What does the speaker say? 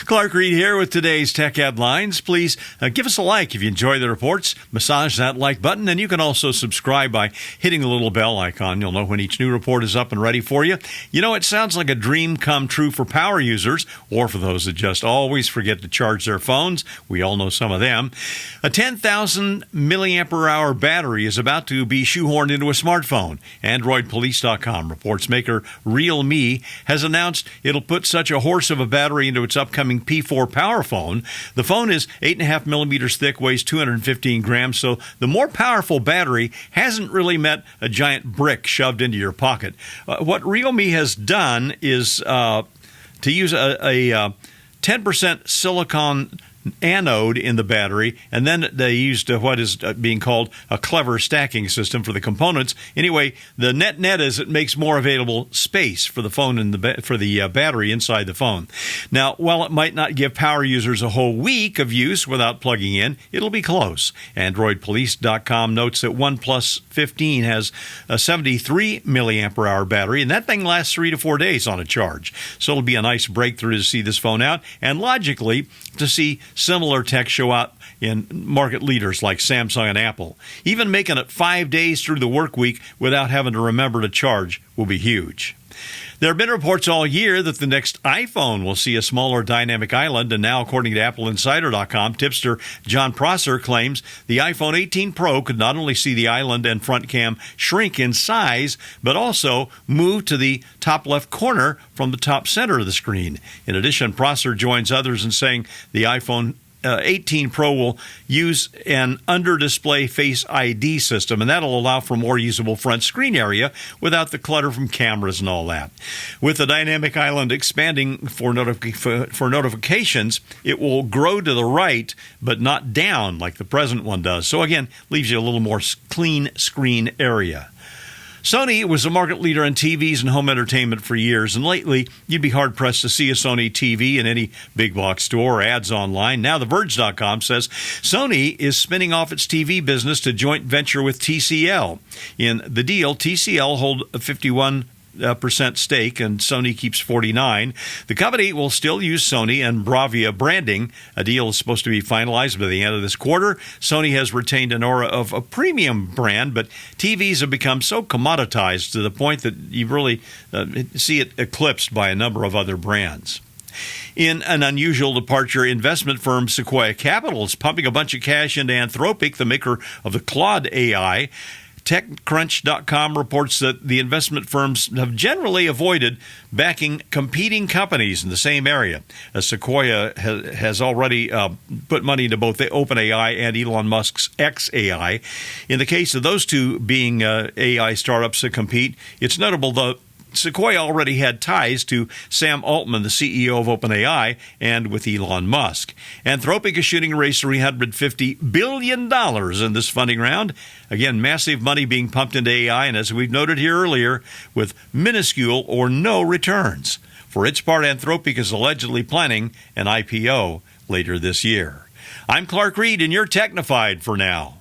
Clark Reid here with today's tech headlines. Please give us a like if you enjoy the reports. Massage that like button, and you can also subscribe by hitting the little bell icon. You'll know when each new report is up and ready for you. You know, it sounds like a dream come true for power users, or for those that just always forget to charge their phones. We all know some of them. A 10,000 milliampere hour battery is about to be shoehorned into a smartphone. AndroidPolice.com reports maker Realme has announced it'll put such a horse of a battery into its upcoming P4 power phone. The phone is 8.5 millimeters thick, weighs 215 grams, so the more powerful battery hasn't really met a giant brick shoved into your pocket. What Realme has done is to use a 10% silicon anode in the battery, and then they used what is being called a clever stacking system for the components. Anyway, the net is it makes more available space for the phone and for the battery inside the phone. Now, while it might not give power users a whole week of use without plugging in, it'll be close. AndroidPolice.com notes that OnePlus 15 has a 73 milliampere hour battery, and that thing lasts 3 to 4 days on a charge. So it'll be a nice breakthrough to see this phone out, and logically to see similar tech show up in market leaders like Samsung and Apple. Even making it 5 days through the work week without having to remember to charge will be huge. There have been reports all year that the next iPhone will see a smaller dynamic island, and now, according to AppleInsider.com, tipster John Prosser claims the iPhone 18 Pro could not only see the island and front cam shrink in size, but also move to the top left corner from the top center of the screen. In addition, Prosser joins others in saying the iPhone 18 Pro will use an under-display Face ID system, and that'll allow for more usable front screen area without the clutter from cameras and all that. With the dynamic island expanding for notifications, it will grow to the right, but not down like the present one does. So again, leaves you a little more clean screen area. Sony was a market leader in TVs and home entertainment for years, and lately you'd be hard-pressed to see a Sony TV in any big box store or ads online. Now, TheVerge.com says Sony is spinning off its TV business to joint venture with TCL. In the deal, TCL hold a 51% stake, and Sony keeps 49%. The company will still use Sony and Bravia branding. A deal is supposed to be finalized by the end of this quarter. Sony has retained an aura of a premium brand, but TVs have become so commoditized to the point that you really see it eclipsed by a number of other brands. In an unusual departure, investment firm Sequoia Capital is pumping a bunch of cash into Anthropic, the maker of the Claude AI. TechCrunch.com reports that the investment firms have generally avoided backing competing companies in the same area. Sequoia has already put money into both the OpenAI and Elon Musk's xAI. In the case of those two being AI startups that compete, it's notable that Sequoia already had ties to Sam Altman, the CEO of OpenAI, and with Elon Musk. Anthropic is shooting to raise $350 billion in this funding round. Again, massive money being pumped into AI, and as we've noted here earlier, with minuscule or no returns. For its part, Anthropic is allegedly planning an IPO later this year. I'm Clark Reid, and you're Technified for now.